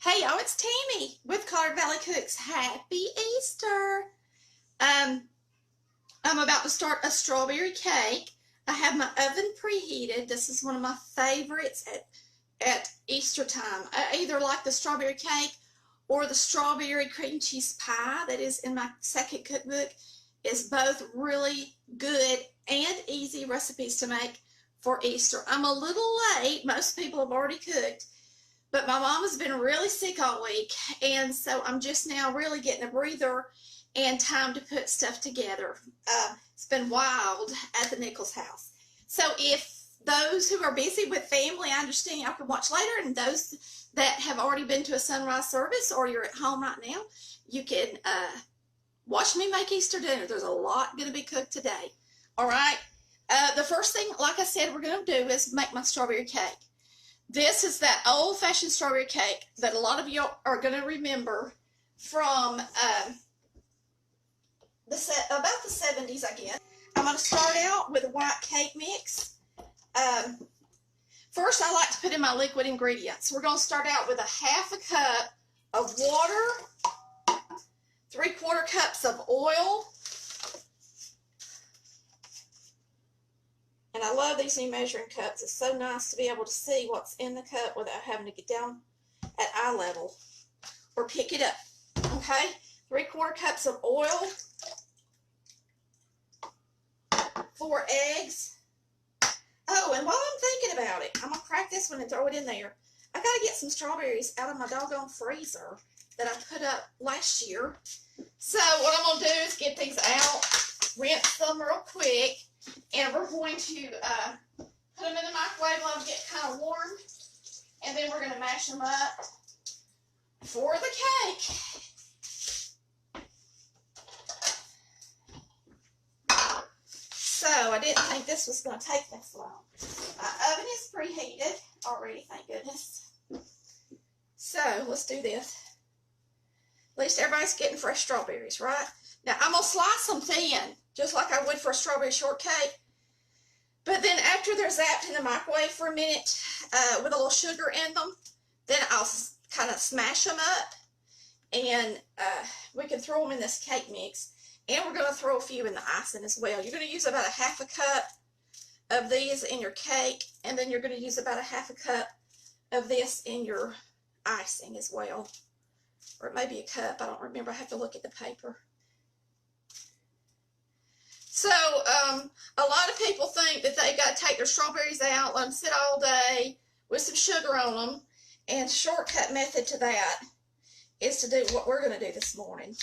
Hey y'all, it's Tammy with Collard Valley Cooks. Happy Easter! I'm about to start a strawberry cake. I have my oven preheated. This is one of my favorites at Easter time. I either like the strawberry cake or the strawberry cream cheese pie that is in my second cookbook. Is both really good and easy recipes to make for Easter. I'm a little late. Most people have already cooked. But my mom has been really sick all week, and so I'm just now really getting a breather and time to put stuff together. It's been wild at the Nichols house. So if those who are busy with family, I understand y'all can watch later, and those that have already been to a sunrise service or you're at home right now, you can watch me make Easter dinner. There's a lot going to be cooked today. All right. The first thing, like I said, we're going to do is make my strawberry cake. This is that old-fashioned strawberry cake that a lot of you are going to remember from about the 70s, I guess. I'm going to start out with a white cake mix. First, I like to put in my liquid ingredients. We're going to start out with a half a cup of water, 3/4 cups of oil. And I love these new measuring cups. It's so nice to be able to see what's in the cup without having to get down at eye level or pick it up. Okay? 3/4 cups of oil. 4 eggs. Oh, and while I'm thinking about it, I'm going to crack this one and throw it in there. I got to get some strawberries out of my doggone freezer that I put up last year. So what I'm going to do is get these out, rinse them real quick. And we're going to put them in the microwave, let them get kind of warm, and then we're going to mash them up for the cake. So I didn't think this was going to take this long. My oven is preheated already, thank goodness. So let's do this. At least everybody's getting fresh strawberries, right? Now I'm going to slice them thin, just like I would for a strawberry shortcake. But then after they're zapped in the microwave for a minute with a little sugar in them, then I'll kind of smash them up. And we can throw them in this cake mix. And we're going to throw a few in the icing as well. You're going to use about a half a cup of these in your cake. And then you're going to use about a half a cup of this in your icing as well. Or it may be a cup. I don't remember. I have to look at the paper. So, a lot of people think that they got to take their strawberries out, let them sit all day with some sugar on them. And shortcut method to that is to do what we're going to do this morning.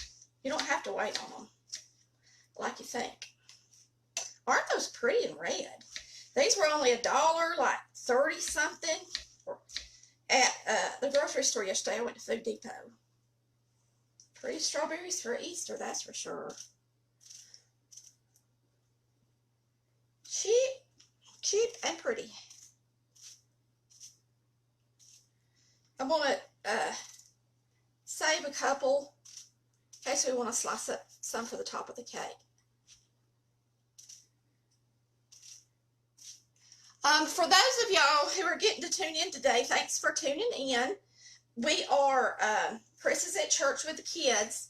You don't have to wait on them like you think. Aren't those pretty and red? These were only $1, like 30 something at the grocery store yesterday. I went to Food Depot. Pretty strawberries for Easter, that's for sure. Cheap and pretty. I'm going to save a couple in case we want to slice up some for the top of the cake. For those of y'all who are getting to tune in today, thanks for tuning in. We are, Chris is at church with the kids.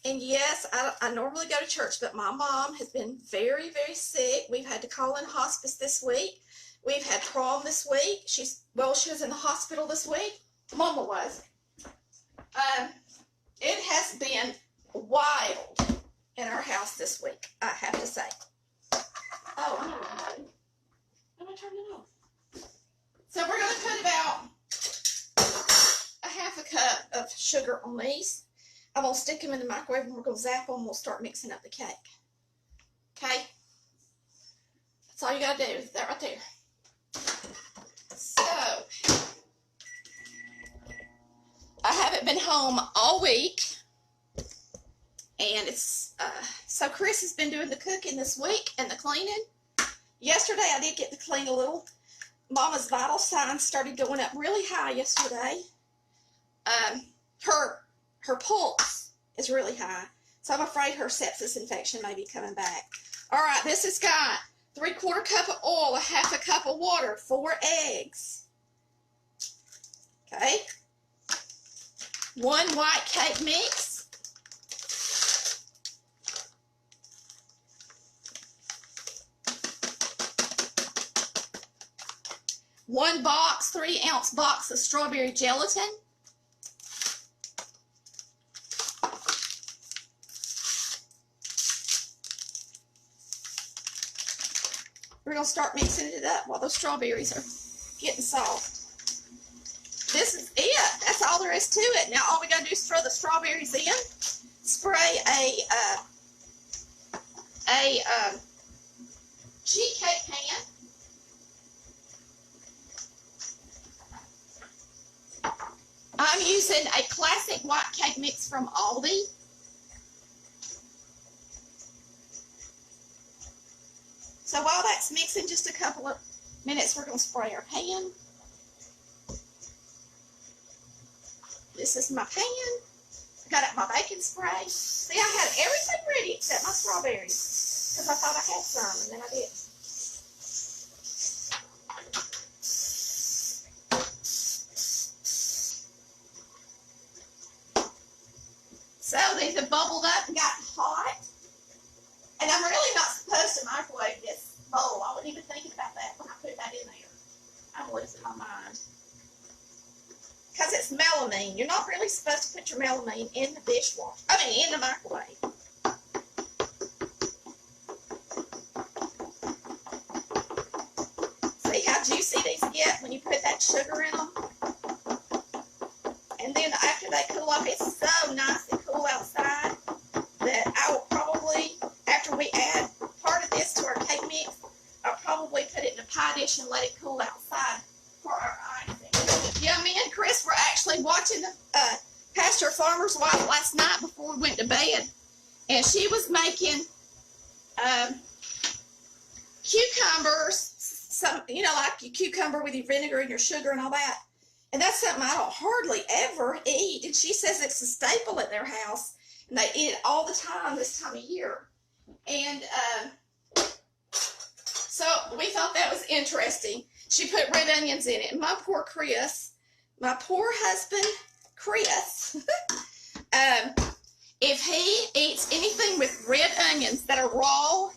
And yes, I normally go to church, but my mom has been very, very sick. We've had to call in hospice this week. We've had prom this week. She was in the hospital this week. Mama was. It has been wild in our house this week, I have to say. Oh, I know what I'm doing. I'm going to turn it off. So we're going to put about a half a cup of sugar on these. I'm going to stick them in the microwave and we're going to zap them and we'll start mixing up the cake. Okay? That's all you got to do. That right there. So, I haven't been home all week. And it's, so Chris has been doing the cooking this week and the cleaning. Yesterday I did get to clean a little. Mama's vital signs started going up really high yesterday. Her pulse is really high, so I'm afraid her sepsis infection may be coming back. All right, this has got 3/4 cup of oil, a half a cup of water, 4 eggs. Okay. 1 white cake mix, 1 box, 3-ounce box of strawberry gelatin, we're going to start mixing it up while those strawberries are getting soft. This is it. That's all there is to it. Now all we got to do is throw the strawberries in, spray a sheet cake pan, I'm using a classic white cake mix from Aldi. So while that's mixing, just a couple of minutes, we're going to spray our pan. This is my pan. I got out my baking spray. See, I had everything ready except my strawberries because I thought I had some, and then I didn't. So these have bubbled up and gotten hot. And I'm really not supposed to microwave this bowl. I wasn't even thinking about that when I put that in there. I'm losing my mind. Because it's melamine. You're not really supposed to put your melamine in the dishwasher. I mean, in the microwave. See how juicy these get when you put that sugar in them? And then after they cool off, it's so nice and cool outside that I will probably, after we add part of this to our cake mix, I'll probably put it in a pie dish and let it cool outside for our icing. Yeah, me and Chris were actually watching the Pastor Farmer's Wife last night before we went to bed, and she was making cucumbers, some, you know, like your cucumber with your vinegar and your sugar and all that. And that's something I don't hardly ever eat. And she says it's a staple at their house. And they eat it all the time this time of year. And so we thought that was interesting. She put red onions in it. And my poor Chris, my poor husband, Chris, if he eats anything with red onions that are raw,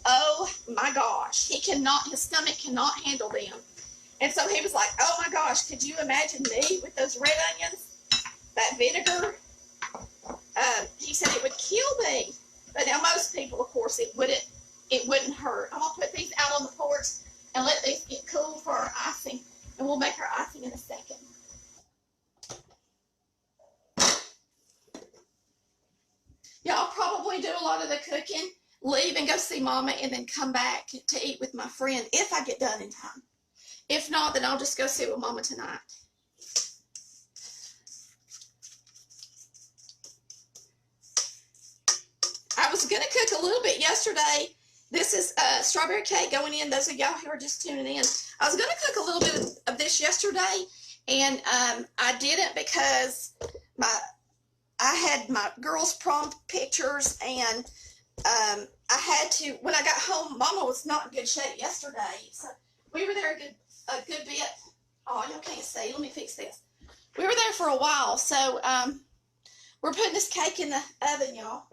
oh my gosh, he cannot, his stomach cannot handle them. And so he was like, oh my gosh, could you imagine me with those red onions, that vinegar? He said it would kill me. But now most people, of course, it wouldn't hurt. I'm going to put these out on the porch and let these get cool for our icing. And we'll make our icing in a second. Yeah, I'll probably do a lot of the cooking, leave and go see Mama, and then come back to eat with my friend if I get done in time. If not, then I'll just go sit with Mama tonight. I was going to cook a little bit yesterday. This is strawberry cake going in. Those of y'all who are just tuning in. I was going to cook a little bit of this yesterday, and I didn't because I had my girls' prom pictures, and I had to, when I got home, Mama was not in good shape yesterday. So we were there a good bit. Oh, y'all can't see. Let me fix this. We were there for a while, so we're putting this cake in the oven, y'all.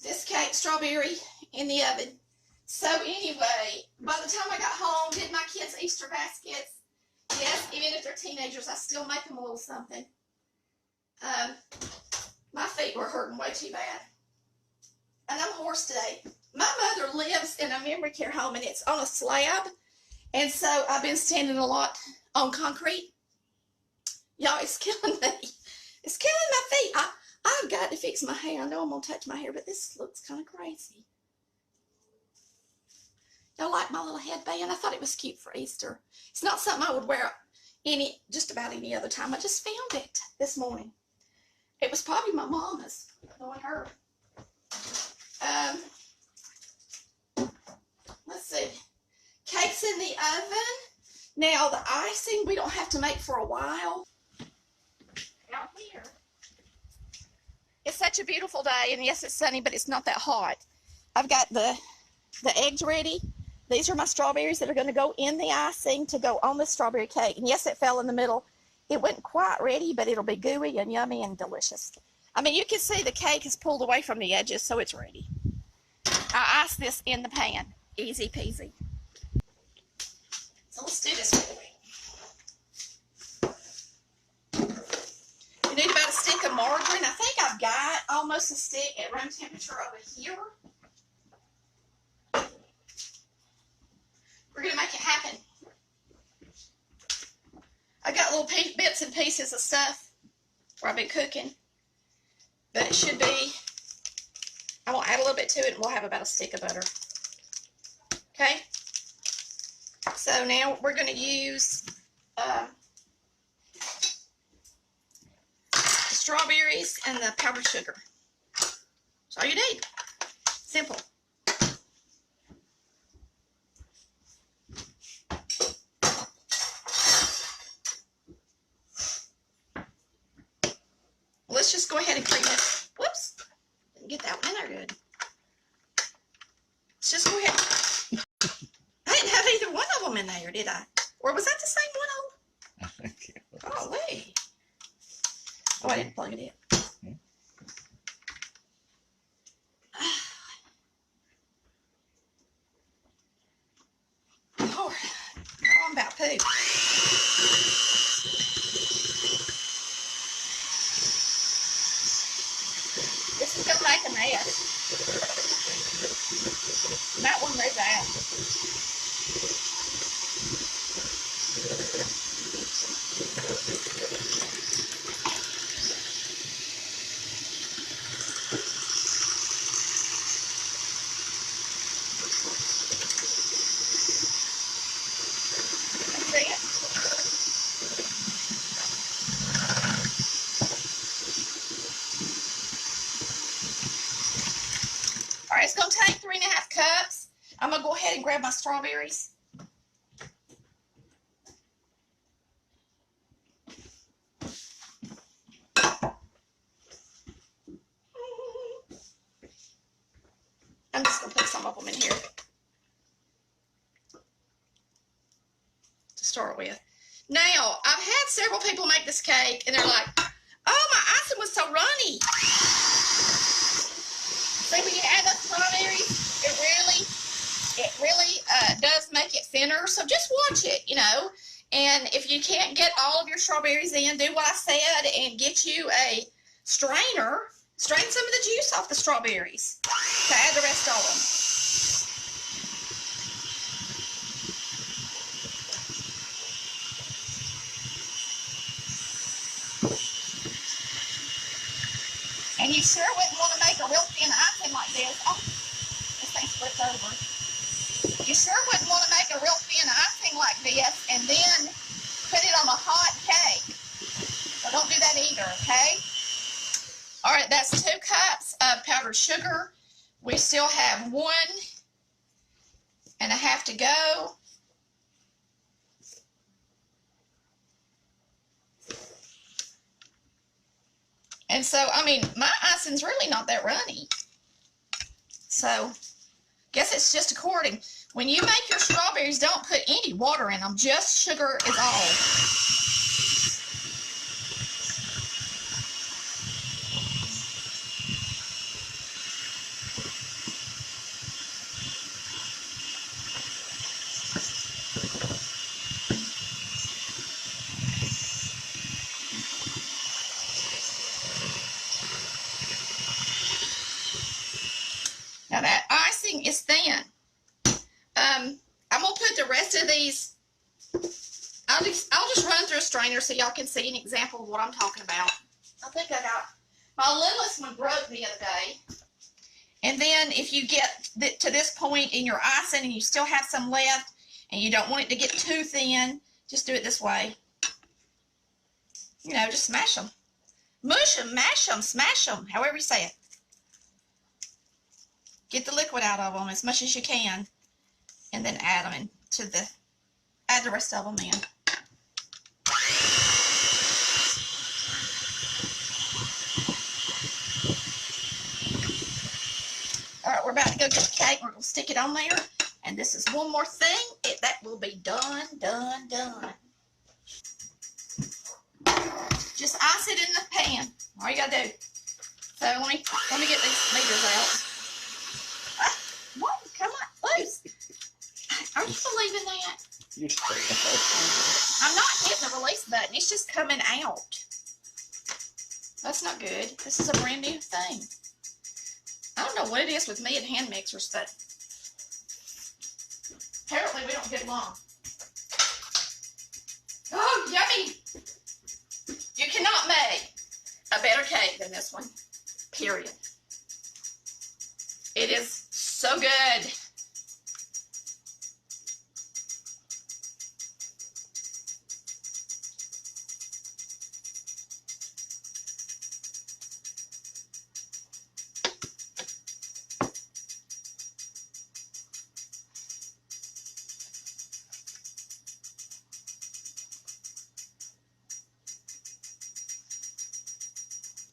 This cake, strawberry, in the oven. So anyway, by the time I got home, did my kids' Easter baskets. Yes, even if they're teenagers, I still make them a little something. My feet were hurting way too bad. And I'm hoarse today. My mother lives in a memory care home, and it's on a slab. And so I've been standing a lot on concrete. Y'all, it's killing me. It's killing my feet. I've got to fix my hair. I know I'm going to touch my hair, but this looks kind of crazy. Y'all like my little headband? I thought it was cute for Easter. It's not something I would wear just about any other time. I just found it this morning. It was probably my mama's, knowing her. Let's see. Cake's in the oven. Now, the icing we don't have to make for a while. Out here. It's such a beautiful day, and yes, it's sunny, but it's not that hot. I've got the eggs ready. These are my strawberries that are going to go in the icing to go on the strawberry cake. And yes, it fell in the middle. It wasn't quite ready, but it'll be gooey and yummy and delicious. I mean, you can see the cake is pulled away from the edges, so it's ready. I iced this in the pan. Easy peasy. So let's do this real quick. You need about a stick of margarine. I think I've got almost a stick at room temperature over here. We're going to make it happen. I got little bits and pieces of stuff where I've been cooking. But it should be, I will add a little bit to it and we'll have about a stick of butter. Okay? So now we're going to use the strawberries and the powdered sugar. That's all you need. Simple. Let's just go ahead and cream this. Whoops. Didn't get that one in there good. Let's just go ahead. I didn't have either one of them in there, did I? Or was that the same one? I think it was. Oh, wait. Oh, I didn't plug it in. Lord, I'm about poo. This is going to make a mess. That one moves out. All right, it's going to take 3½ cups. I'm going to go ahead and grab my strawberries. I'm just going to put some of them in here to start with. Now, I've had several people make this cake, and they're like, oh, my icing was so runny. See, when you add those strawberries, it really does make it thinner. So just watch it, you know. And if you can't get all of your strawberries in, do what I said and get you a strainer. Strain some of the juice off the strawberries to add the rest of them. And you sure wouldn't want to make a real thin icing like this. Oh, this thing splits over. You sure wouldn't want to make a real thin icing like this and then put it on a hot cake. So don't do that either, okay? All right, that's 2 cups of powdered sugar. We still have 1½ to go. And so, I mean, my icing's really not that runny. So, guess it's just according. When you make your strawberries, don't put any water in them. Just sugar is all. Now that icing is thin. I'm gonna put the rest of these. I'll just run through a strainer so y'all can see an example of what I'm talking about. I think I got my littlest one broke the other day. And then if you get to this point in your icing and you still have some left and you don't want it to get too thin, just do it this way. You know, just smash them. Mush them, mash them, smash them, however you say it. Get the liquid out of them as much as you can, and then add them add the rest of them in. All right, we're about to go get the cake. We're going to stick it on there, and this is one more thing. That will be done. Just ice it in the pan. All you gotta do. So let me get these meters out. What? Come on, loose. Are you believing that? You're I'm not hitting the release button. It's just coming out. That's not good. This is a brand new thing. I don't know what it is with me and hand mixers, but apparently we don't get along. Oh, yummy! You cannot make a better cake than this one, period. It is so good.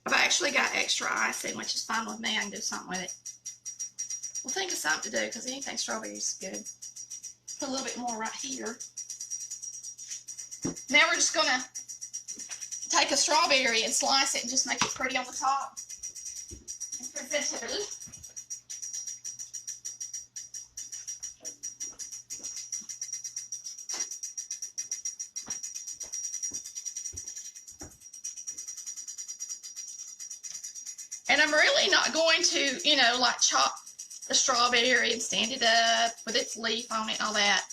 I've actually got extra icing, which is fine with me. I can do something with it. We'll think of something to do because anything strawberry is good. Put a little bit more right here. Now we're just going to take a strawberry and slice it and just make it pretty on the top. And presentable. And I'm really not going to, you know, like chop the strawberry and stand it up with its leaf on it and all that.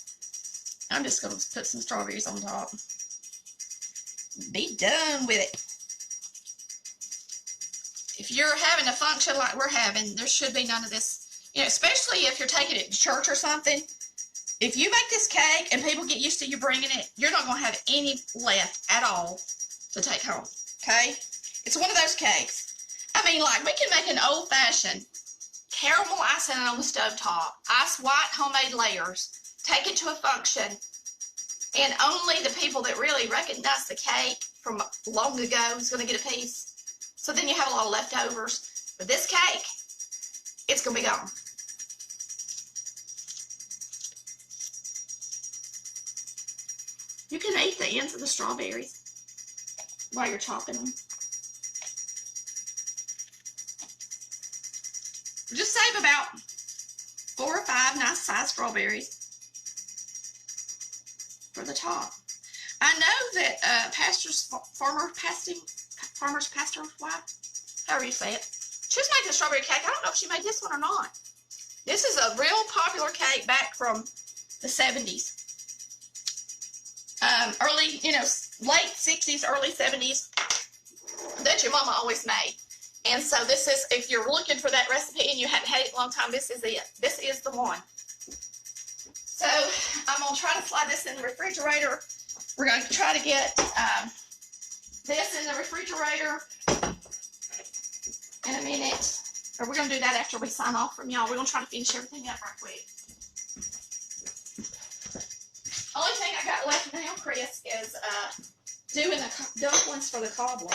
I'm just going to put some strawberries on top. Be done with it. If you're having a function like we're having, there should be none of this. You know, especially if you're taking it to church or something. If you make this cake and people get used to you bringing it, you're not going to have any left at all to take home. Okay? It's one of those cakes. I mean, like, we can make an old-fashioned caramel icing on the stovetop, ice white homemade layers, take it to a function, and only the people that really recognize the cake from long ago is going to get a piece. So then you have a lot of leftovers. But this cake, it's going to be gone. You can eat the ends of the strawberries while you're chopping them. Just save about 4 or 5 nice sized strawberries for the top. I know that Farmer's Pastor wife, however you say it, she was making a strawberry cake. I don't know if she made this one or not. This is a real popular cake back from the 70s. Early, you know, late 60s, early 70s, that your mama always made. And so this is, if you're looking for that recipe and you haven't had it in a long time, this is it. This is the one. So I'm going to try to slide this in the refrigerator. We're going to try to get this in the refrigerator in a minute. Or we're going to do that after we sign off from y'all. We're going to try to finish everything up right quick. Only thing I got left now, Chris, is doing the dumplings for the cobbler.